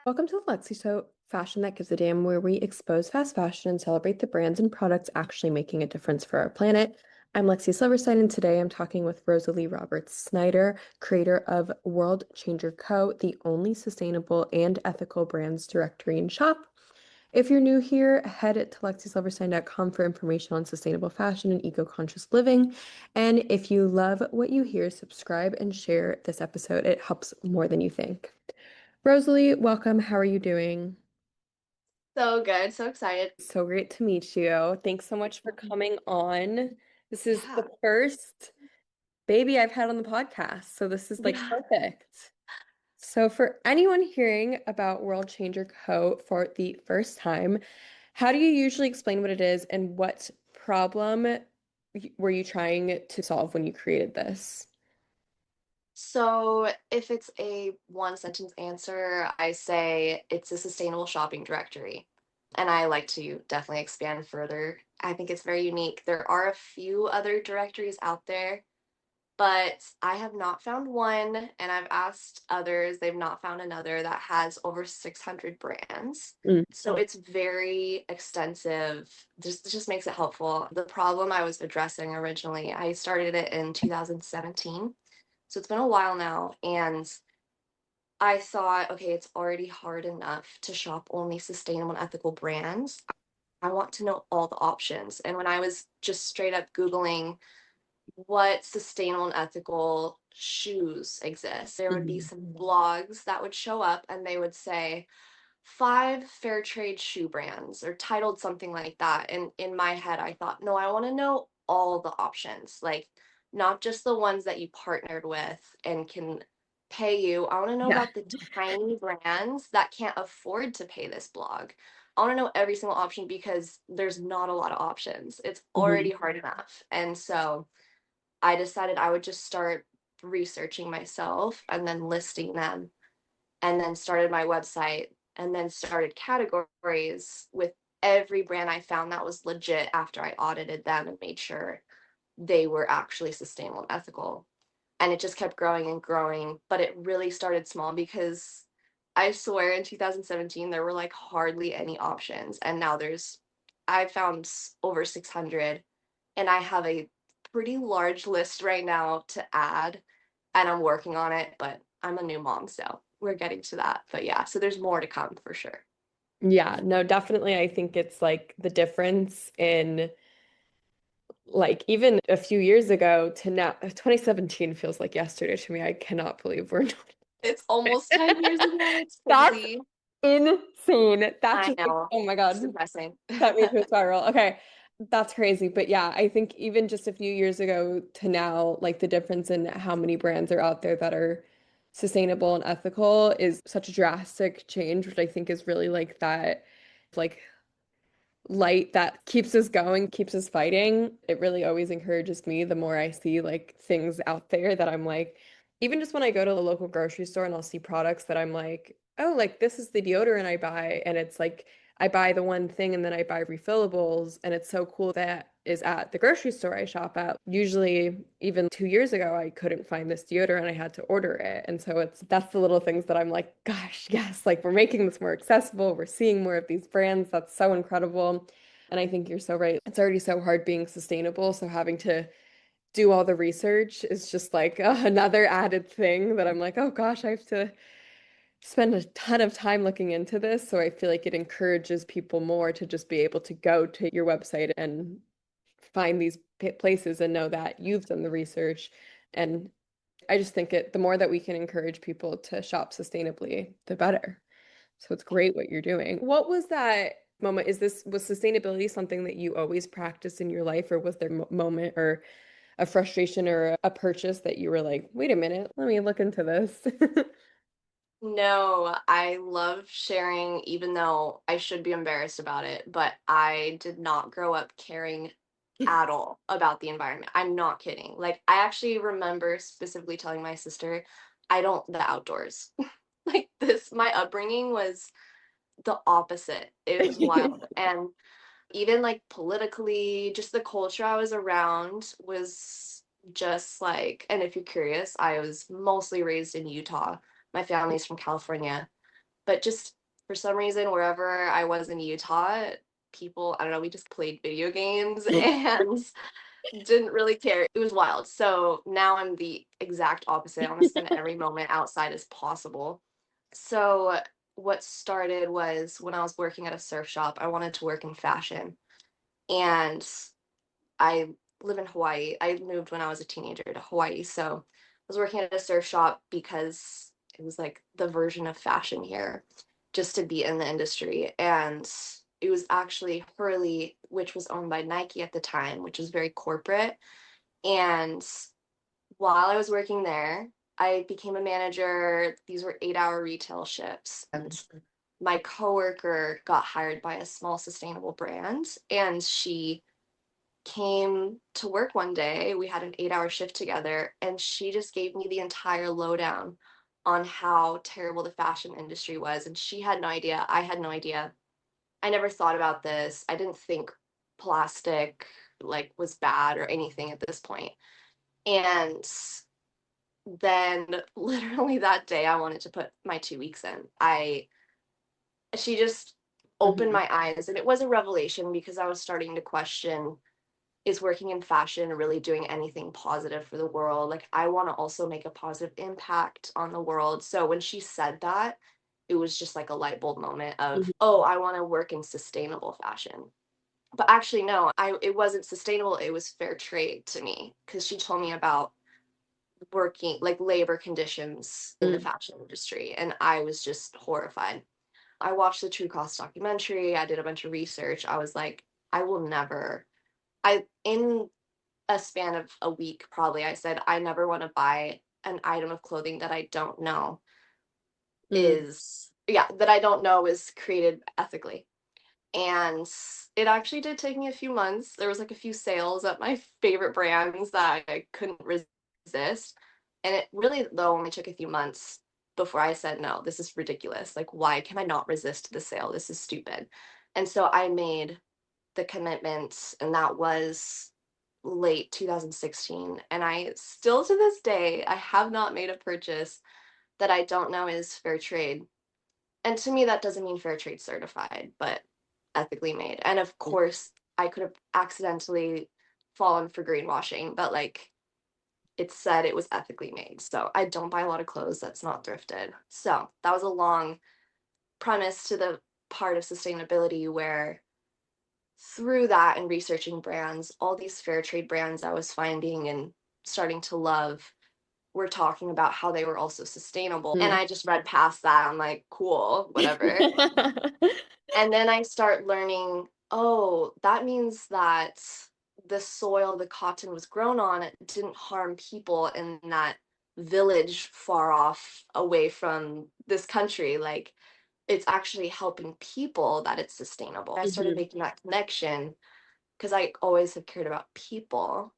Welcome to the Lexy Show, Fashion That Gives a Damn, where we expose fast fashion and celebrate the brands and products actually making a difference for our planet. I'm Lexi Silverstein, and today I'm talking with Rosalie Roberts Snyder, creator of World Changer Co., the only sustainable and ethical brands directory and shop. If you're new here, head to lexisilverstein.com for information on sustainable fashion and eco-conscious living. And if you love what you hear, subscribe and share this episode. It helps more than you think. Rosalie, welcome. How are you doing? So good, so excited. So great to meet you. Thanks so much for coming on. This is Yeah. the first baby I've had on the podcast, so this is like Yeah. perfect. So, for anyone hearing about World Changer Co. for the first time, how do you usually explain what it is and what problem were you trying to solve when you created this? So if it's a one sentence answer, I say it's a sustainable shopping directory. And I like to definitely expand further. I think it's very unique. There are a few other directories out there, but I have not found one, and I've asked others, they've not found another that has over 600 brands. Mm. So it's very extensive. Just makes it helpful. The problem I was addressing originally, I started it in 2017. So it's been a while now, and I thought, okay, it's already hard enough to shop only sustainable and ethical brands. I want to know all the options. And when I was just straight up Googling what sustainable and ethical shoes exist, there would be Mhm. some blogs that would show up and they would say, five fair trade shoe brands or titled something like that. And in my head, I thought, no, I want to know all the options, like not just the ones that you partnered with and can pay you. I want to know Yeah. about the tiny brands that can't afford to pay this blog. I want to know every single option because there's not a lot of options. It's already Mhm. hard enough. And so I decided I would just start researching myself and then listing them, and then started my website, and then started categories with every brand I found that was legit after I audited them and made sure they were actually sustainable and ethical. And it just kept growing and growing, but it really started small because I swear in 2017 there were like hardly any options, and now I found over 600, and I have a pretty large list right now to add, and I'm working on it, but I'm a new mom, so we're getting to that. But yeah, so there's more to come for sure. Yeah, no, definitely. I think it's like the difference in like even a few years ago to now. 2017 feels like yesterday to me. I cannot believe we're not. It's almost 10 years ago. It's That's crazy. insane. That I just like, know. oh my It's God, depressing. set me to a spiral. Okay. That's crazy. But yeah, I think even just a few years ago to now, like the difference in how many brands are out there that are sustainable and ethical is such a drastic change, which I think is really like that, like light that keeps us going, keeps us fighting. It really always encourages me the more I see like things out there that I'm like, even just when I go to the local grocery store and I'll see products that I'm like, oh, like this is the deodorant I buy. And it's like, I buy the one thing and then I buy refillables. And it's so cool that is at the grocery store I shop at. Usually, even 2 years ago, I couldn't find this deodorant. I had to order it. And so that's the little things that I'm like, gosh, yes, like we're making this more accessible. We're seeing more of these brands. That's so incredible. And I think you're so right. It's already so hard being sustainable. So having to do all the research is just like another added thing that I'm like, oh gosh, I have to spend a ton of time looking into this. So I feel like it encourages people more to just be able to go to your website and find these places and know that you've done the research. And I just think the more that we can encourage people to shop sustainably, the better. So it's great what you're doing. What was that moment? Was sustainability something that you always practiced in your life, or was there a moment or a frustration or a purchase that you were like, wait a minute, let me look into this? No, I love sharing, even though I should be embarrassed about it, but I did not grow up caring at all about the environment. I'm not kidding. Like, I actually remember specifically telling my sister, I don't the outdoors. Like this, my upbringing was the opposite. It was wild. And even like politically, just the culture I was around was just like, and if you're curious, I was mostly raised in Utah. My family's from California, but just For some reason, wherever I was in Utah, people, I don't know, we just played video games and didn't really care. It was wild. So now I'm the exact opposite. I want to spend every moment outside as possible. So what started was when I was working at a surf shop, I wanted to work in fashion. And I live in Hawaii. I moved when I was a teenager to Hawaii. So I was working at a surf shop because it was like the version of fashion here, just to be in the industry. And it was actually Hurley, which was owned by Nike at the time, which was very corporate. And while I was working there, I became a manager. These were 8-hour retail shifts. And my coworker got hired by a small sustainable brand, and she came to work one day. We had an 8-hour shift together, and she just gave me the entire lowdown on how terrible the fashion industry was. And she had no idea. I had no idea. I never thought about this. I didn't think plastic like was bad or anything at this point. And then literally that day I wanted to put my 2 weeks in. I She just opened Mhm. my eyes, and it was a revelation because I was starting to question, is working in fashion really doing anything positive for the world? Like, I want to also make a positive impact on the world. So when she said that, it was just like a light bulb moment of, Mhm. oh, I want to work in sustainable fashion. But actually, no, I it wasn't sustainable. It was fair trade to me because she told me about working like labor conditions in the Mhm. fashion industry, and I was just horrified. I watched the True Cost documentary. I did a bunch of research. I was like, I will never. I in a span of a week, probably, I said, I never want to buy an item of clothing that I don't know Mhm. that I don't know is created ethically. And it actually did take me a few months. There was like a few sales at my favorite brands that I couldn't resist. And it really, though, only took a few months before I said, no, this is ridiculous. Like, why can I not resist the sale? This is stupid. And so I made the commitment, and that was late 2016. And I still to this day, I have not made a purchase that I don't know is fair trade. And to me, that doesn't mean fair trade certified, but ethically made. And of course, I could have accidentally fallen for greenwashing, but like it said it was ethically made. So I don't buy a lot of clothes that's not thrifted. So that was a long premise to the part of sustainability where through that and researching brands, all these fair trade brands I was finding and starting to love were talking about how they were also sustainable. And Mhm. I just read past that. I'm like, cool, whatever. And then I start learning, oh, that means that the soil the cotton was grown on it didn't harm people in that village far off away from this country. Like, it's actually helping people that it's sustainable. I started Mhm. making that connection because I always have cared about people.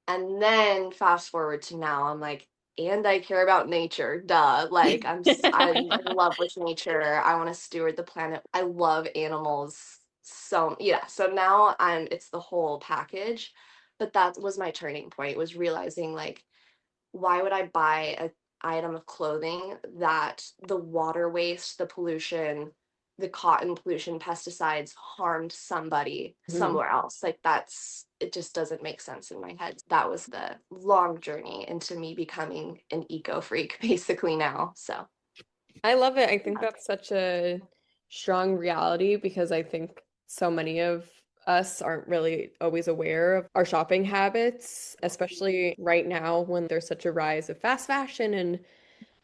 And then fast forward to now, I'm like, and I care about nature. Duh. Like I'm in love with nature. I want to steward the planet. I love animals. So yeah. So now it's the whole package. But that was my turning point, was realizing like, why would I buy a item of clothing that the water waste, the pollution, the cotton pollution, pesticides harmed somebody Mhm. somewhere else? Like it just doesn't make sense in my head. That was the long journey into me becoming an eco freak basically now. So, I love it. I think yeah. that's such a strong reality because I think so many of us aren't really always aware of our shopping habits, especially right now when there's such a rise of fast fashion and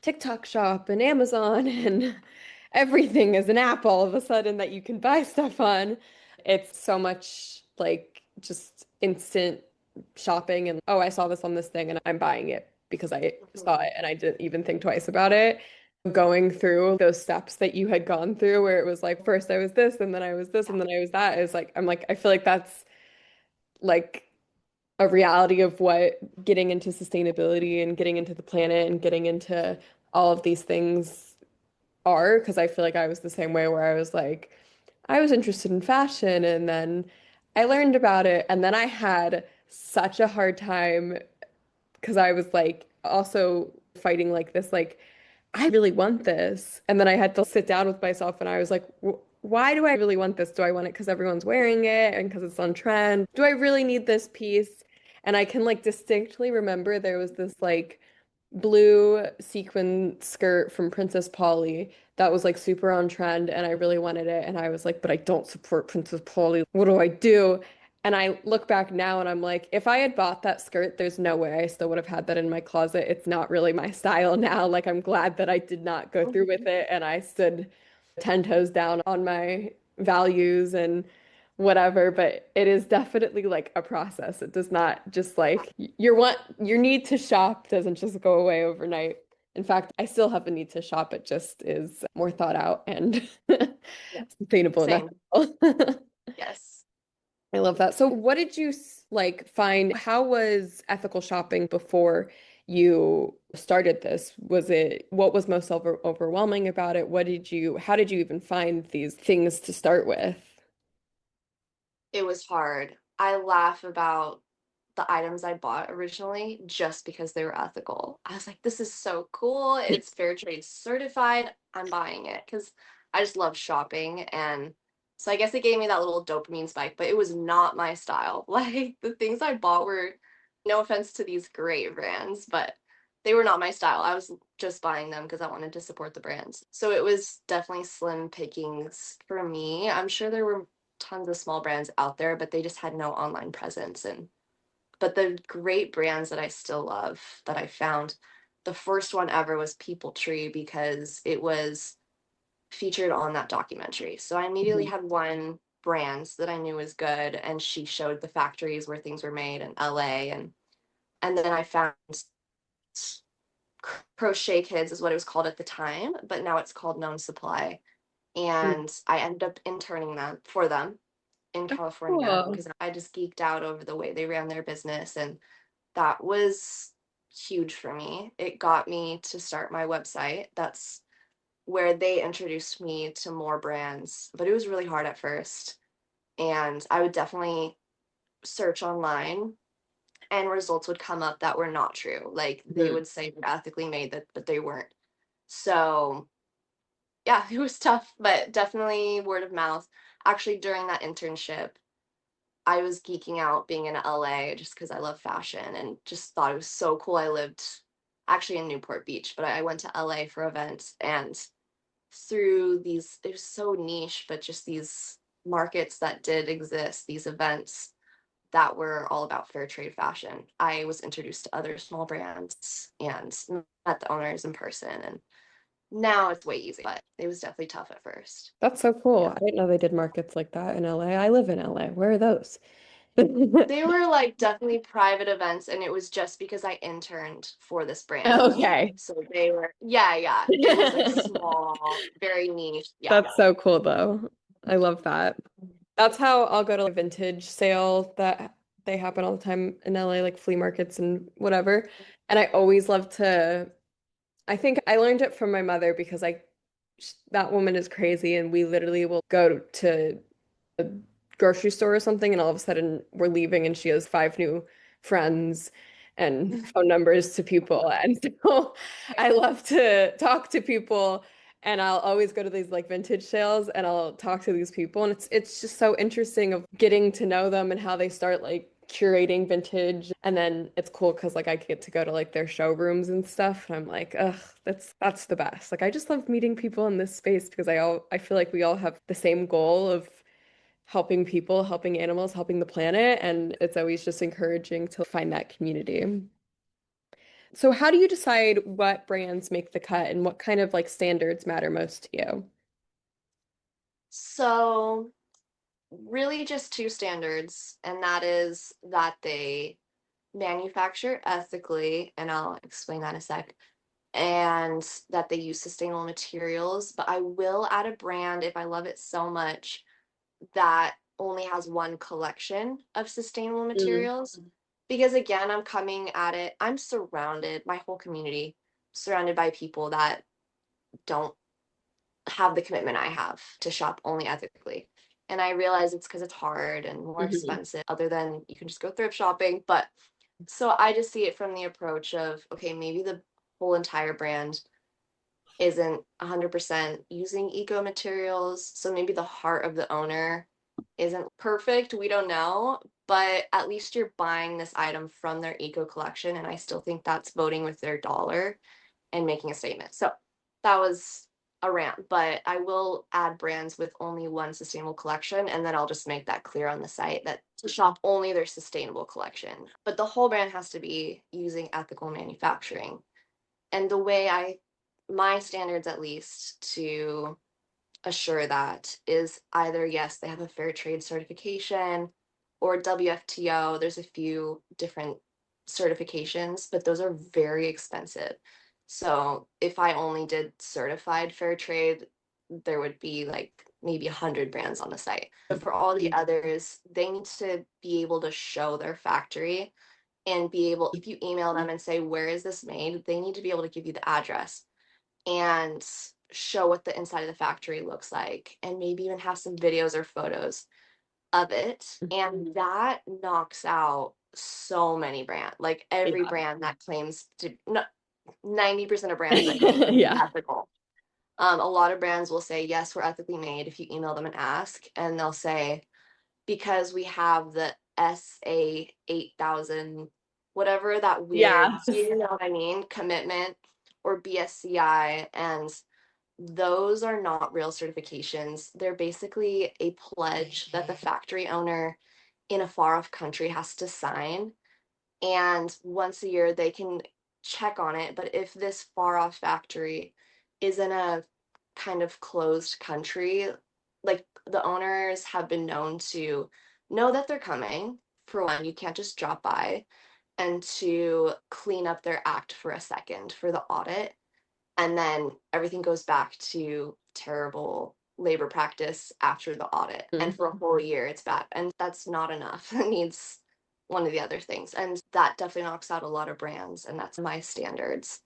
TikTok shop and Amazon and everything is an app all of a sudden that you can buy stuff on. It's so much like just instant shopping and oh, I saw this on this thing and I'm buying it because I saw Mhm. it and I didn't even think twice about it. Going through those steps that you had gone through where it was like first I was this and then I was this Yeah. and then I was that is like I'm like I feel like that's like a reality of what getting into sustainability and getting into the planet and getting into all of these things are because I feel like I was the same way where I was like I was interested in fashion and then I learned about it and then I had such a hard time because I was like also fighting like this like I really want this. And then I had to sit down with myself and I was like, why do I really want this? Do I want it because everyone's wearing it and because it's on trend? Do I really need this piece? And I can like distinctly remember there was this like blue sequin skirt from Princess Polly that was like super on trend and I really wanted it. And I was like, but I don't support Princess Polly. What do I do? And I look back now and I'm like, if I had bought that skirt, there's no way I still would have had that in my closet. It's not really my style now. Like, I'm glad that I did not go through with it and I stood 10 toes down on my values and whatever. But it is definitely like a process. It does not just like your need to shop doesn't just go away overnight. In fact, I still have a need to shop. It just is more thought out and Yeah, sustainable and same. ethical. Yes. I love that. So what did you like find? How was ethical shopping before you started this? Was it what was most overwhelming about it? How did you even find these things to start with? It was hard. I laugh about the items I bought originally just because they were ethical. I was like, this is so cool. It's fair trade certified. I'm buying it because I just love shopping. And so I guess it gave me that little dopamine spike, but it was not my style. Like the things I bought were, no offense to these great brands, but they were not my style. I was just buying them because I wanted to support the brands. So it was definitely slim pickings for me. I'm sure there were tons of small brands out there, but they just had no online presence. And but the great brands that I still love that I found, the first one ever was People Tree because it was featured on that documentary. So I immediately Mhm. had one brand that I knew was good, and she showed the factories where things were made in LA, and then I found Crochet Kids is what it was called at the time, but now it's called Known Supply. Mm. And I ended up interning them for them in Oh, California cool. because I just geeked out over the way they ran their business. And that was huge for me. It got me to start my website. That's where they introduced me to more brands, but it was really hard at first. And I would definitely search online and results would come up that were not true. Like they Mhm. would say they're ethically made that, but they weren't. So yeah, it was tough, but definitely word of mouth. Actually, during that internship, I was geeking out being in LA just because I love fashion and just thought it was so cool. I lived actually in Newport Beach, but I went to LA for events and through these, it was so niche, but just these markets that did exist, these events that were all about fair trade fashion. I was introduced to other small brands and met the owners in person. And now it's way easier, but it was definitely tough at first. That's so cool. Yeah. I didn't know they did markets like that in LA. I live in LA. Where are those? They were like definitely private events, and it was just because I interned for this brand. Okay. So they were, yeah, yeah. It was like small, very niche. Yeah. That's so cool though. I love that. That's how I'll go to a vintage sale that they happen all the time in LA, like flea markets and whatever. And I always love to, I think I learned it from my mother because that woman is crazy and we literally will go to a grocery store or something, and all of a sudden we're leaving, and she has five new friends and phone numbers to people. And so I love to talk to people, and I'll always go to these like vintage sales and I'll talk to these people, and it's just so interesting of getting to know them and how they start like curating vintage. And then it's cool because like I get to go to like their showrooms and stuff, and I'm like, ugh, that's the best. Like I just love meeting people in this space because I feel like we all have the same goal of helping people, helping animals, helping the planet, and it's always just encouraging to find that community. So how do you decide what brands make the cut and what kind of like standards matter most to you? So really just two standards, and that is that they manufacture ethically, and I'll explain that in a sec, and that they use sustainable materials. But I will add a brand if I love it so much that only has one collection of sustainable Mm. materials. Because again, I'm coming at it, I'm surrounded, my whole community, surrounded by people that don't have the commitment I have to shop only ethically. And I realize it's because it's hard and more Mhm. expensive, other than you can just go thrift shopping. But so I just see it from the approach of, okay, maybe the whole entire brand isn't 100% using eco materials. So maybe the heart of the owner isn't perfect. We don't know. But at least you're buying this item from their eco collection. And I still think that's voting with their dollar and making a statement. So that was a rant, but I will add brands with only one sustainable collection, and then I'll just make that clear on the site that to shop only their sustainable collection. But the whole brand has to be using ethical manufacturing. And the way my standards at least to assure that is either yes, they have a fair trade certification or WFTO. There's a few different certifications, but those are very expensive. So if I only did certified fair trade, there would be like maybe 100 brands on the site. But for all the others, they need to be able to show their factory and be able, if you email them and say, where is this made? They need to be able to give you the address and show what the inside of the factory looks like and maybe even have some videos or photos of it. And that knocks out so many brands, like every Yeah. brand that claims to no, 90% of brands that claim to be Yeah. ethical. A lot of brands will say, yes, we're ethically made if you email them and ask, and they'll say, because we have the SA 8000, whatever that weird, Yeah. you know what I mean, commitment, or BSCI, and those are not real certifications. They're basically a pledge that the factory owner in a far off country has to sign. And once a year, they can check on it. But if this far off factory is in a kind of closed country, like the owners have been known to know that they're coming. For one, you can't just drop by, and to clean up their act for a second for the audit, and then everything goes back to terrible labor practice after the audit, and Mm. for a whole year it's bad, and that's not enough. It needs one of the other things, and that definitely knocks out a lot of brands, and that's my standards.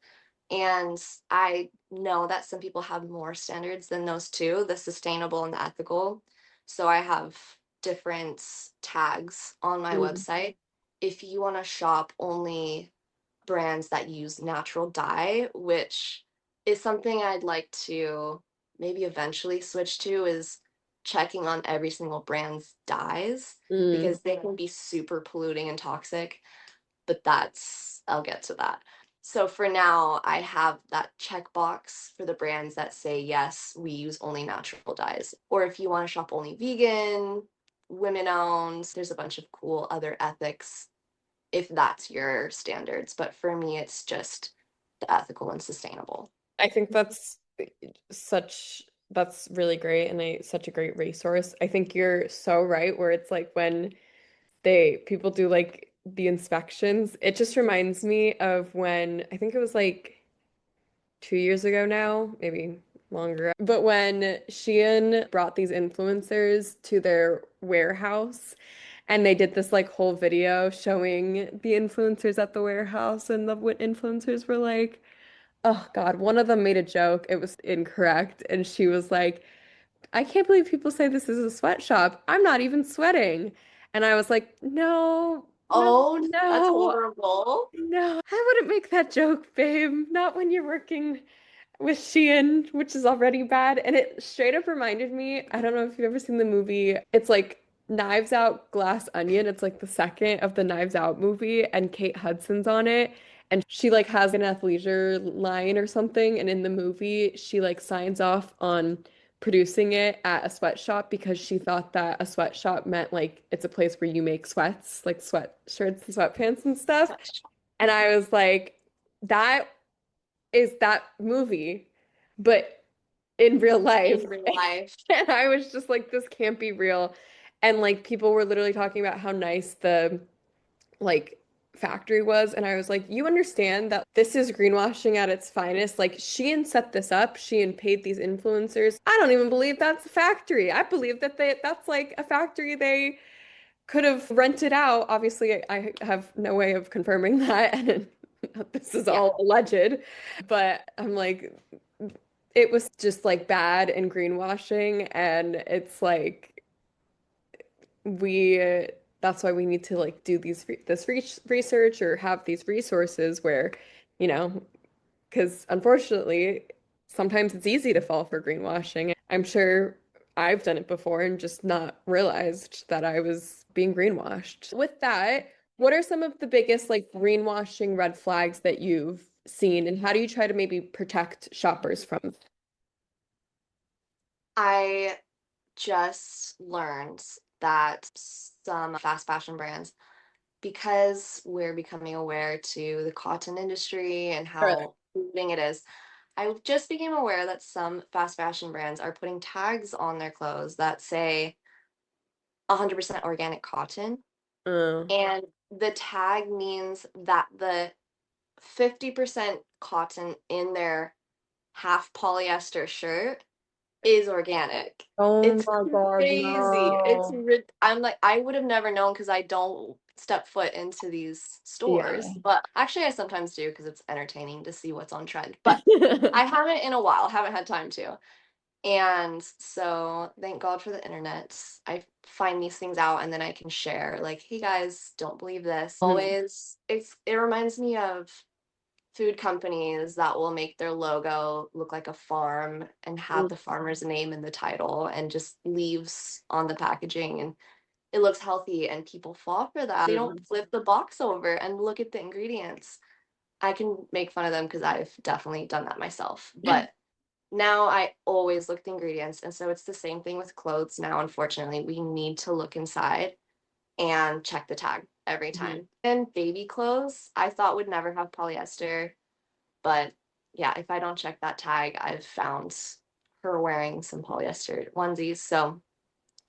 And I know that some people have more standards than those two, the sustainable and the ethical. So I have different tags on my Mm. website. If you want to shop only brands that use natural dye, which is something I'd like to maybe eventually switch to, is checking on every single brand's dyes Mm. because they can be super polluting and toxic, but I'll get to that. So for now, I have that checkbox for the brands that say, yes, we use only natural dyes. Or if you want to shop only vegan, women owned, there's a bunch of cool other ethics if that's your standards. But for me, it's just the ethical and sustainable. I think that's really great and such a great resource. I think you're so right where it's like when they people do like the inspections, it just reminds me of when I think it was like 2 years ago now, maybe longer. But when Shein brought these influencers to their warehouse and they did this like whole video showing the influencers at the warehouse and the influencers were like, oh God, one of them made a joke. It was incorrect. And she was like, I can't believe people say this is a sweatshop. I'm not even sweating. And I was like, no, no, Oh, that's no, horrible. no. I wouldn't make that joke, babe. Not when you're working with Shein, which is already bad. And it straight up reminded me, I don't know if you've ever seen the movie. It's like Knives Out Glass Onion. It's like the second of the Knives Out movie, and Kate Hudson's on it. And she like has an athleisure line or something. And in the movie, she like signs off on producing it at a sweatshop because she thought that a sweatshop meant like it's a place where you make sweats, like sweatshirts and sweatpants and stuff. And I was like, that is that movie, but in real life. In real life. And I was just like, this can't be real. And like people were literally talking about how nice the like factory was. And I was like, you understand that this is greenwashing at its finest. Like Shein set this up. Shein paid these influencers. I don't even believe that's a factory. I believe that that's like a factory they could have rented out. Obviously, I have no way of confirming that, and this is Yeah. all alleged. But I'm like, it was just like bad and greenwashing, and it's like we that's why we need to like do this research or have these resources where, you know, because unfortunately. sometimes it's easy to fall for greenwashing. I'm sure I've done it before and just not realized that I was being greenwashed. With that, what are some of the biggest like greenwashing red flags that you've seen, and how do you try to maybe protect shoppers from? I just learned that some fast fashion brands, because we're becoming aware to the cotton industry and Right. how polluting it is, I just became aware that some fast fashion brands are putting tags on their clothes that say 100% organic cotton. Oh, And the tag means that the 50% cotton in their half polyester shirt is organic. oh It's my God, crazy. no. I'm like, I would have never known because I don't step foot into these stores. Yeah. But actually, I sometimes do because it's entertaining to see what's on trend. But I haven't in a while, haven't had time to. And so, thank God for the internet. I find these things out and then I can share, like, hey guys, don't believe this. Mhm. Always, it reminds me of food companies that will make their logo look like a farm and have the farmer's name in the title and just leaves on the packaging, and it looks healthy and people fall for that. They don't Mhm. flip the box over and look at the ingredients. I can make fun of them because I've definitely done that myself. But now I always look at the ingredients. And so it's the same thing with clothes now. Unfortunately, we need to look inside and check the tag every Mhm. time. And baby clothes, I thought would never have polyester, but yeah, if I don't check that tag, I've found her wearing some polyester onesies. So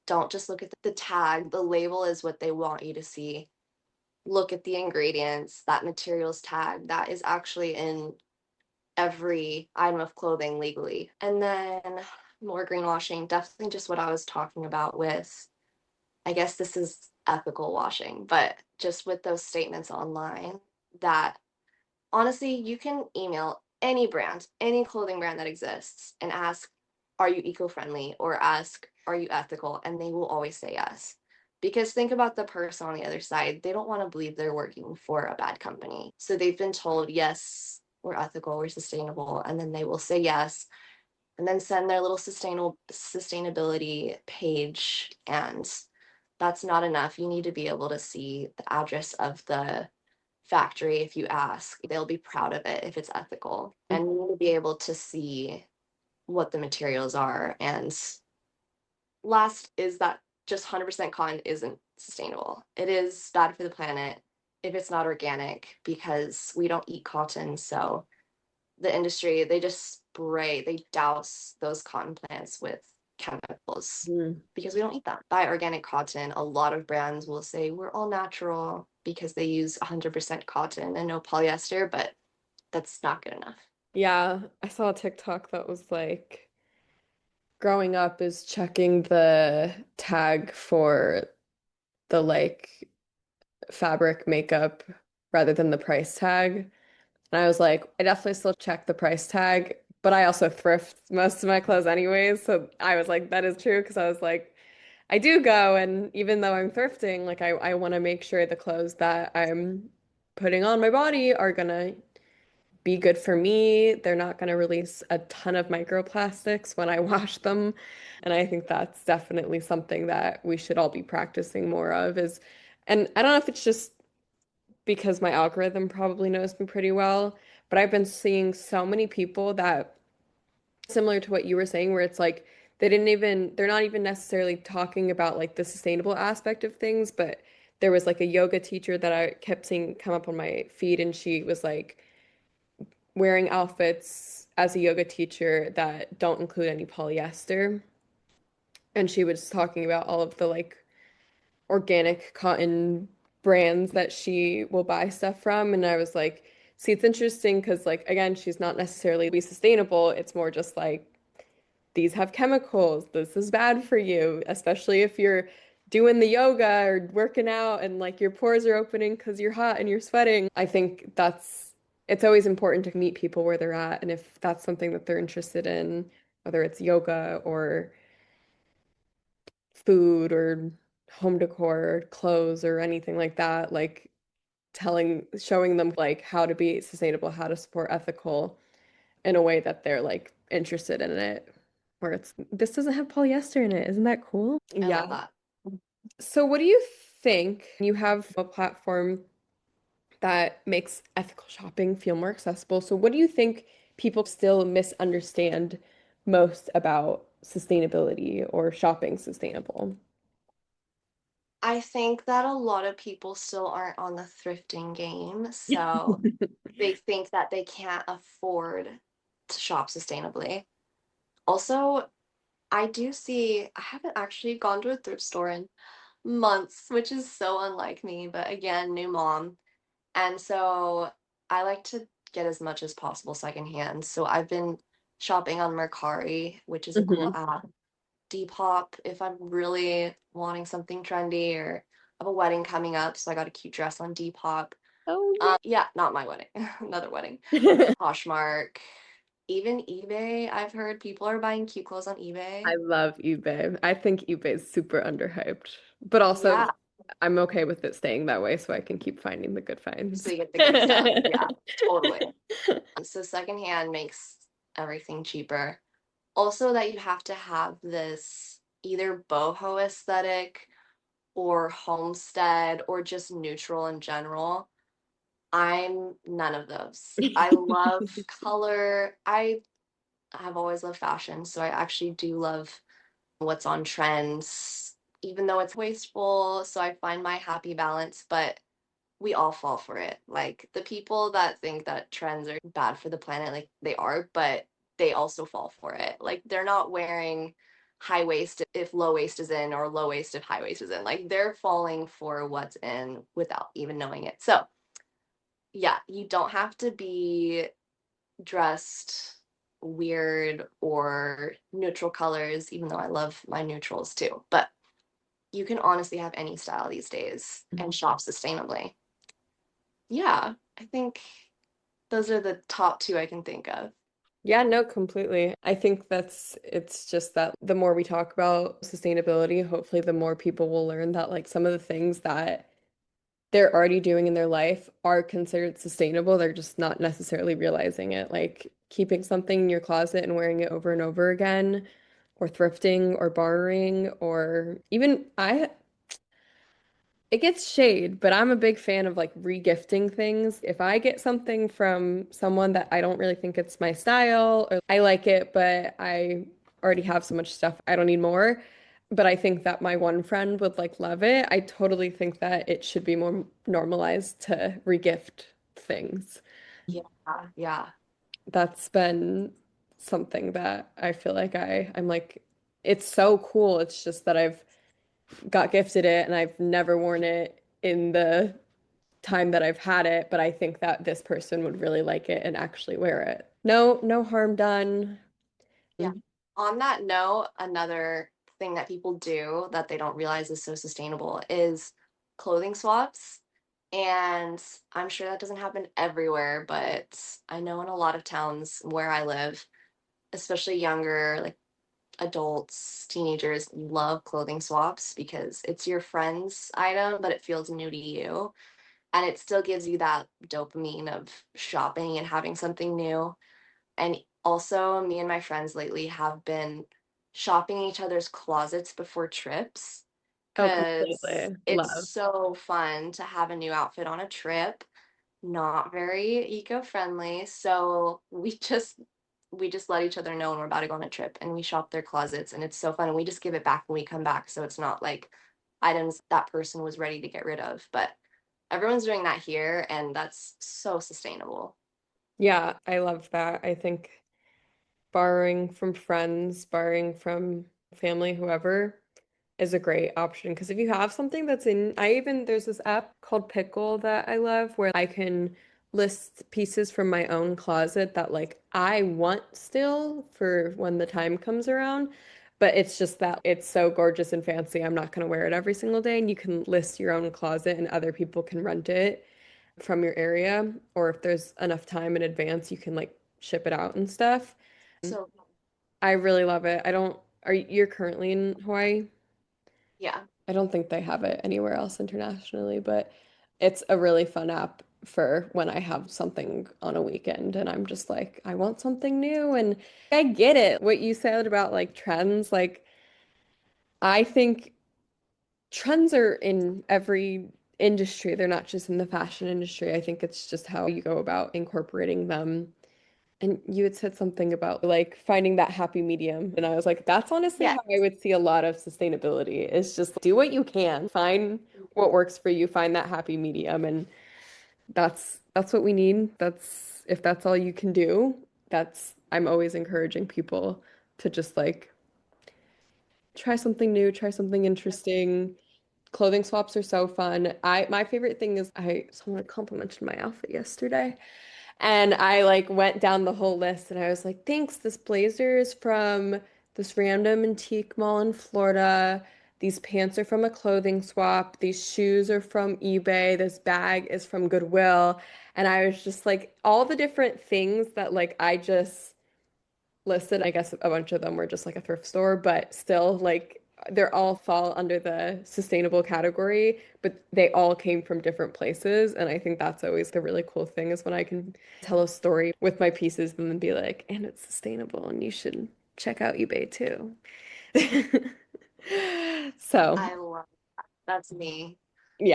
don't just look at the tag. The label is what they want you to see. Look at the ingredients, that materials tag that is actually in every item of clothing legally. And then more greenwashing, definitely just what I was talking about with, I guess this is ethical washing, but just with those statements online that honestly, you can email any brand, any clothing brand that exists, and ask, are you eco friendly? Or ask, are you ethical? And they will always say yes. Because think about the person on the other side. They don't want to believe they're working for a bad company. So they've been told, yes, we're ethical, we're sustainable. And then they will say yes, and then send their little sustainability page. And that's not enough. You need to be able to see the address of the factory. If you ask, they'll be proud of it if it's ethical, and you need to be able to see what the materials are. And last is that just 100% cotton isn't sustainable. It is bad for the planet if it's not organic because we don't eat cotton. So the industry, they just spray, they douse those cotton plants with chemicals Mhm. because we don't eat them. Buy organic cotton. A lot of brands will say we're all natural because they use 100% cotton and no polyester, but that's not good enough. Yeah, I saw a TikTok that was like growing up is checking the tag for the like fabric makeup rather than the price tag. And I was like, I definitely still check the price tag, but I also thrift most of my clothes anyways. So I was like, that is true because I was like, I do go, and even though I'm thrifting, like I want to make sure the clothes that I'm putting on my body are gonna be good for me. They're not gonna release a ton of microplastics when I wash them. And I think that's definitely something that we should all be practicing more of is, and I don't know if it's just because my algorithm probably knows me pretty well, but I've been seeing so many people that similar to what you were saying, where it's like they're not even necessarily talking about like the sustainable aspect of things, but there was like a yoga teacher that I kept seeing come up on my feed, and she was like wearing outfits as a yoga teacher that don't include any polyester. And she was talking about all of the like organic cotton brands that she will buy stuff from. And I was like, see, it's interesting because, like, again, she's not necessarily be sustainable. It's more just like these have chemicals. This is bad for you, especially if you're doing the yoga or working out and like your pores are opening because you're hot and you're sweating. I think it's always important to meet people where they're at. And if that's something that they're interested in, whether it's yoga or food or home decor, clothes or anything like that, showing them like how to be sustainable, how to support ethical, in a way that they're like interested in it, where it's this doesn't have polyester in it. Isn't that cool? I Yeah. love that. So what do you think? You have a platform that makes ethical shopping feel more accessible. So what do you think people still misunderstand most about sustainability or shopping sustainable? I think that a lot of people still aren't on the thrifting game, so they think that they can't afford to shop sustainably. Also, I do see, I haven't actually gone to a thrift store in months, which is so unlike me, but again, new mom. And so I like to get as much as possible secondhand. So I've been shopping on Mercari, which is a cool Hmm. app. Depop if I'm really wanting something trendy or I have a wedding coming up, so I got a cute dress on Depop. Oh, Yeah, not my wedding, another wedding. yeah. Poshmark, even eBay. I've heard people are buying cute clothes on I eBay. love eBay. I think eBay is super underhyped, but also Yeah, I'm okay with it staying that way so I can keep finding the good so finds. you get the good stuff. Yeah, totally. So secondhand makes everything cheaper. Also, that you have to have this either boho aesthetic or homestead or just neutral in general. I'm none of those. I love color. I have always loved fashion, so I actually do love what's on trends, even though it's wasteful. So I find my happy balance, but we all fall for it. Like the people that think that trends are bad for the planet, like they are, but they also fall for it. Like they're not wearing high waist if low waist is in or low waist if high waist is in. Like they're falling for what's in without even knowing it. So yeah, you don't have to be dressed weird or neutral colors, even though I love my neutrals too. But you can honestly have any style these days and shop sustainably. Yeah, I think those are the top two I can think of. Yeah, no, completely. I think it's just that the more we talk about sustainability, hopefully the more people will learn that like some of the things that they're already doing in their life are considered sustainable. They're just not necessarily realizing it. Like keeping something in your closet and wearing it over and over again, or thrifting or borrowing, or even it gets shade, but I'm a big fan of like regifting things. If I get something from someone that I don't really think it's my style or I like it, but I already have so much stuff, I don't need more. But I think that my one friend would like love it. I totally think that it should be more normalized to regift things. Yeah, yeah, That's been something that I feel like I'm like, it's so cool. It's just that I've got gifted it and I've never worn it in the time that I've had it, but I think that this person would really like it and actually wear it. No, no harm done. yeah. On that note, another thing that people do that they don't realize is so sustainable is clothing swaps. And I'm sure that doesn't happen everywhere, but I know in a lot of towns where I live, especially younger, like adults, teenagers love clothing swaps because it's your friend's item, but it feels new to you. And it still gives you that dopamine of shopping and having something new. And also, me and my friends lately have been shopping each other's closets before trips Oh, because completely. it's Love. so fun to have a new outfit on a trip, not very eco-friendly. So we just let each other know when we're about to go on a trip and we shop their closets and it's so fun and we just give it back when we come back. So it's not like items that person was ready to get rid of. But everyone's doing that here and that's so sustainable. Yeah, I love that. I think borrowing from friends, borrowing from family, whoever, is a great option. Because if you have something that's in, there's this app called Pickle that I love where I can list pieces from my own closet that like I want still for when the time comes around. But it's just that it's so gorgeous and fancy. I'm not going to wear it every single day. And you can list your own closet and other people can rent it from your area. Or if there's enough time in advance, you can like ship it out and stuff. So I really love it. You're currently in Hawaii? yeah. I don't think they have it anywhere else internationally, but it's a really fun app. for when I have something on a weekend and I'm just like, I want something new. And I get it. What you said about like trends, like, I think trends are in every industry. They're not just in the fashion industry. I think it's just how you go about incorporating them. And you had said something about like finding that happy medium. And I was like, that's honestly Yeah, how I would see a lot of sustainability is just do what you can, find what works for you, find that happy medium. And that's what we need. That's if that's all you can do, that's I'm always encouraging people to just like try something new, try something interesting. Clothing swaps are so fun. My favorite thing is I someone complimented my outfit yesterday. And I like went down the whole list and I was like, thanks, this blazer is from this random antique mall in Florida. These pants are from a clothing swap. These shoes are from eBay. This bag is from Goodwill. And I was just like, all the different things that like I just listed. I guess a bunch of them were just like a thrift store, but still like they're all fall under the sustainable category, but they all came from different places. And I think that's always the really cool thing is when I can tell a story with my pieces and then be like, and it's sustainable and you should check out eBay too. So, I love that's me.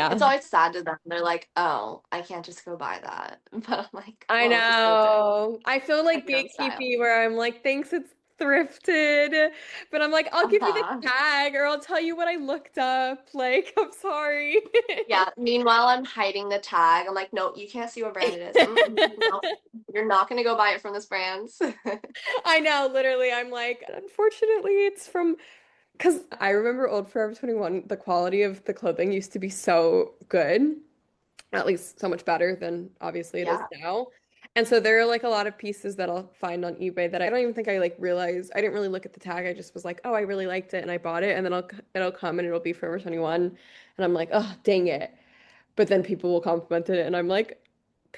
It's yeah. always sad to them. They're like, "Oh, I can't just go buy that." But I'm like, I "Well, just go check know. I feel like your own style." gatekeepy where I'm like, thanks, it's thrifted. But I'm like, I'll give you the Uh-huh. tag or I'll tell you what I looked up. Like, I'm sorry. Yeah. Meanwhile, I'm hiding the tag. I'm like, "No, you can't see what brand it is. No, you're not gonna go buy it from this brand." I know, literally. I'm like, unfortunately, it's from because I remember old Forever 21, the quality of the clothing used to be so good. At least so much better than obviously it is Yeah, now. And so there are like a lot of pieces that I'll find on eBay that I don't even think I like realized. I didn't really look at the tag. I just was like, oh, I really liked it and I bought it. And then it'll come and it'll be Forever 21. And I'm like, oh, dang it. But then people will compliment it and I'm like,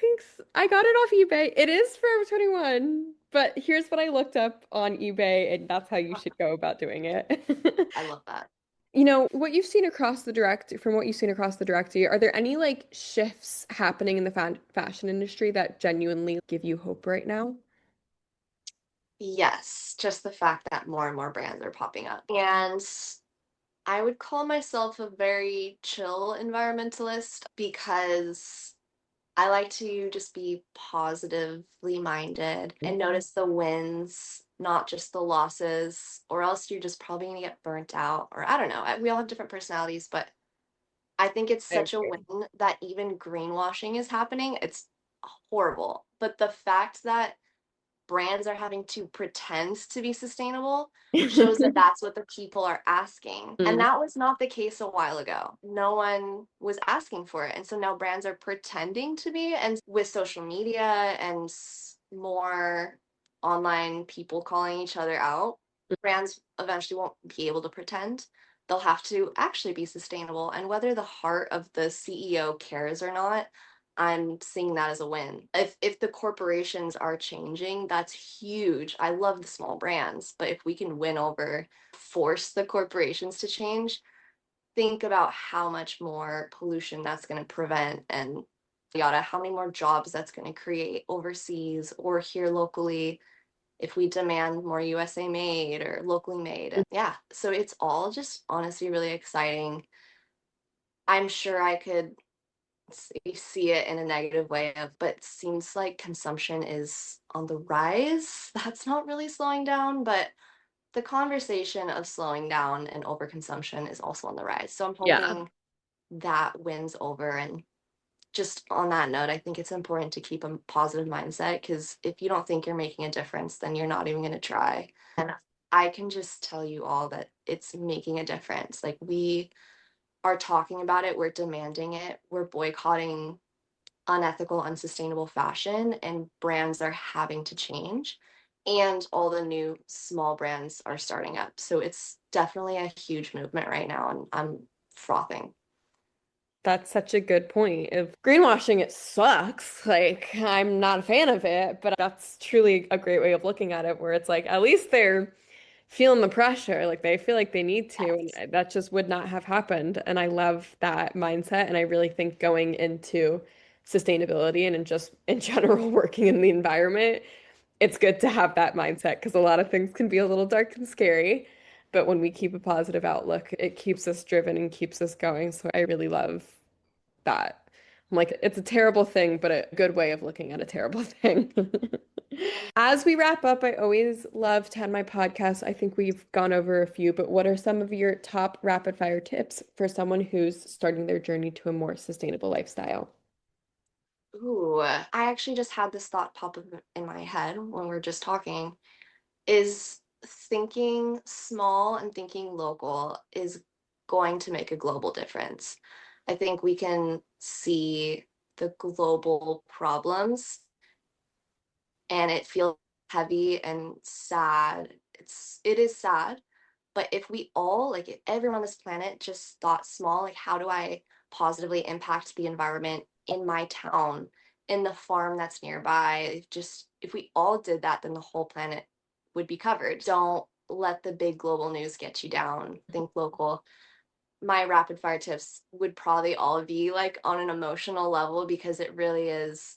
thanks. I got it off eBay. It is Forever 21. But here's what I looked up on eBay, and that's how you should go about doing it. I love that. What you've seen across the direct, from what you've seen across the directory, are there any like shifts happening in the fashion industry that genuinely give you hope right now? Yes, just the fact that more and more brands are popping up. And I would call myself a very chill environmentalist because I like to just be positively minded and notice the wins, not just the losses, or else you're just probably going to get burnt out. Or I don't know. We all have different personalities, but I think it's I such a agree. win that even greenwashing is happening. It's horrible. But the fact that brands are having to pretend to be sustainable shows that that's what the people are asking. And Mm, that was not the case a while ago. No one was asking for it. And so now brands are pretending to be. And with social media and more online people calling each other out, brands eventually won't be able to pretend. They'll have to actually be sustainable. And whether the heart of the CEO cares or not, I'm seeing that as a win. If the corporations are changing, that's huge. I love the small brands, but if we can win over, force the corporations to change, think about how much more pollution that's going to prevent and yada, how many more jobs that's going to create overseas or here locally if we demand more USA made or locally made. And yeah, so it's all just honestly really exciting. I'm sure I could see it in a negative way of, but it seems like consumption is on the rise. That's not really slowing down, but the conversation of slowing down and overconsumption is also on the rise. So I'm yeah, hoping that wins over. And just on that note, I think it's important to keep a positive mindset because if you don't think you're making a difference, then you're not even going to try. And I can just tell you all that it's making a difference. Like we are talking about it, we're demanding it, we're boycotting unethical, unsustainable fashion, and brands are having to change. And all the new small brands are starting up. So it's definitely a huge movement right now, and I'm frothing. that's such a good point. If greenwashing, it sucks. Like, I'm not a fan of it, but that's truly a great way of looking at it, where it's like, at least they're feeling the pressure. Like, they feel like they need to, Yes. and that just would not have happened. And I love that mindset. And I really think going into sustainability and in just in general working in the environment, it's good to have that mindset because a lot of things can be a little dark and scary. But when we keep a positive outlook, it keeps us driven and keeps us going. So I really love that. I'm like, it's a terrible thing, but a good way of looking at a terrible thing. As we wrap up, I always love to end my podcast. I think we've gone over a few, but what are some of your top rapid fire tips for someone who's starting their journey to a more sustainable lifestyle? Ooh, I actually just had this thought pop up in my head when we are just talking. Is thinking small and thinking local is going to make a global difference. I think we can see the global problems and it feels heavy and sad. It is sad, but if we all, like if everyone on this planet just thought small, like how do I positively impact the environment in my town, in the farm that's nearby? Just if we all did that, then the whole planet would be covered. Don't let the big global news get you down. Think local. My rapid fire tips would probably all be like on an emotional level because it really is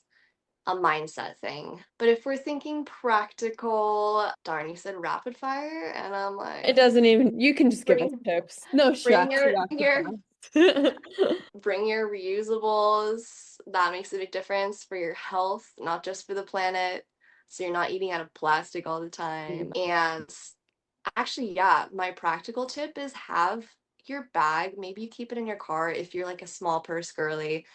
a mindset thing. But if we're thinking practical, darn, you said rapid fire, and I'm It like, doesn't even, you can just give us bring tips. No bring stress. your You have to your fast. bring your reusables. That makes a big difference for your health, not just for the planet. So you're not eating out of plastic all the time. And actually, yeah, my practical tip is have your bag. Maybe you keep it in your car if you're like a small purse girly.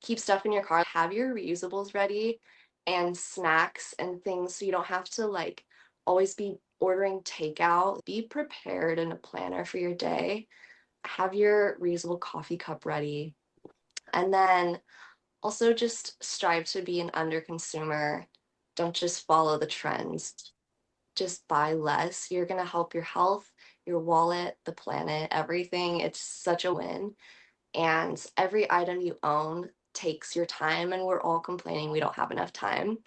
Keep stuff in your car. Have your reusables ready and snacks and things so you don't have to like always be ordering takeout. Be prepared in a planner for your day. Have your reusable coffee cup ready. And then also just strive to be an under consumer. Don't just follow the trends, just buy less. You're going to help your health, your wallet, the planet, everything. It's such a win. And every item you own takes your time, and we're all complaining we don't have enough time.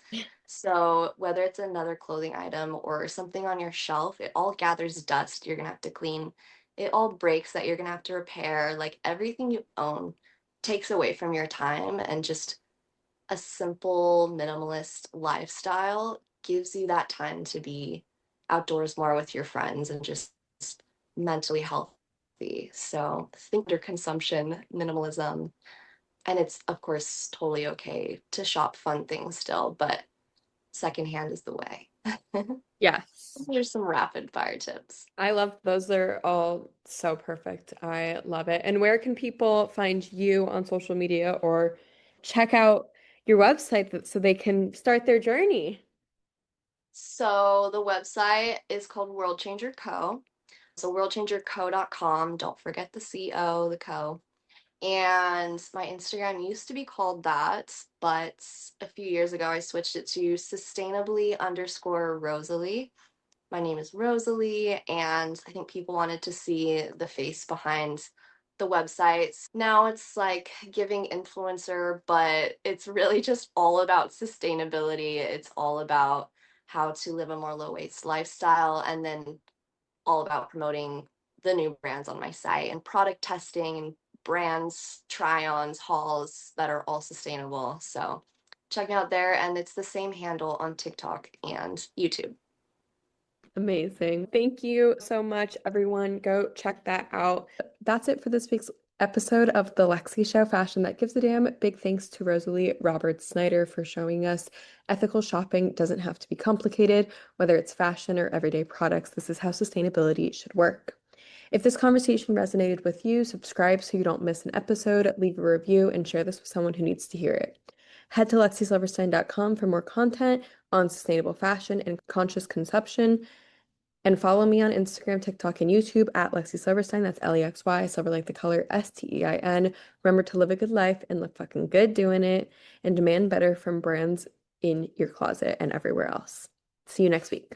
So, whether it's another clothing item or something on your shelf, it all gathers dust you're going to have to clean. It all breaks that you're going to have to repair. Like everything you own takes away from your time, and just a simple minimalist lifestyle gives you that time to be outdoors more with your friends and just mentally healthy. So think under consumption, minimalism, and it's of course totally okay to shop fun things still, but secondhand is the way. Yes. There's some rapid fire tips. I love those. They're all so perfect. I love it. And where can people find you on social media or check out your website so they can start their journey? So the website is called World Changer Co. So worldchangerco.com. Don't forget the CO, the co. And my Instagram used to be called that, but a few years ago I switched it to sustainably underscore Rosalie. My name is Rosalie, and I think people wanted to see the face behind the websites. Now it's like giving influencer, but it's really just all about sustainability. It's all about how to live a more low waste lifestyle, and then all about promoting the new brands on my site and product testing and brands, try-ons, hauls that are all sustainable. So check me out there, and it's the same handle on TikTok and YouTube. Amazing. Thank you so much, everyone. Go check that out. That's it for this week's episode of the Lexy Show Fashion That Gives a Damn. Big thanks to Rosalie Roberts Snyder for showing us ethical shopping doesn't have to be complicated, whether it's fashion or everyday products. This is how sustainability should work. If this conversation resonated with you, subscribe so you don't miss an episode, leave a review, and share this with someone who needs to hear it. Head to lexisilverstein.com for more content on sustainable fashion and conscious consumption. And follow me on Instagram, TikTok, and YouTube at Lexy Silverstein. That's Lexy, silver like the color, Stein. Remember to live a good life and look fucking good doing it, and demand better from brands in your closet and everywhere else. See you next week.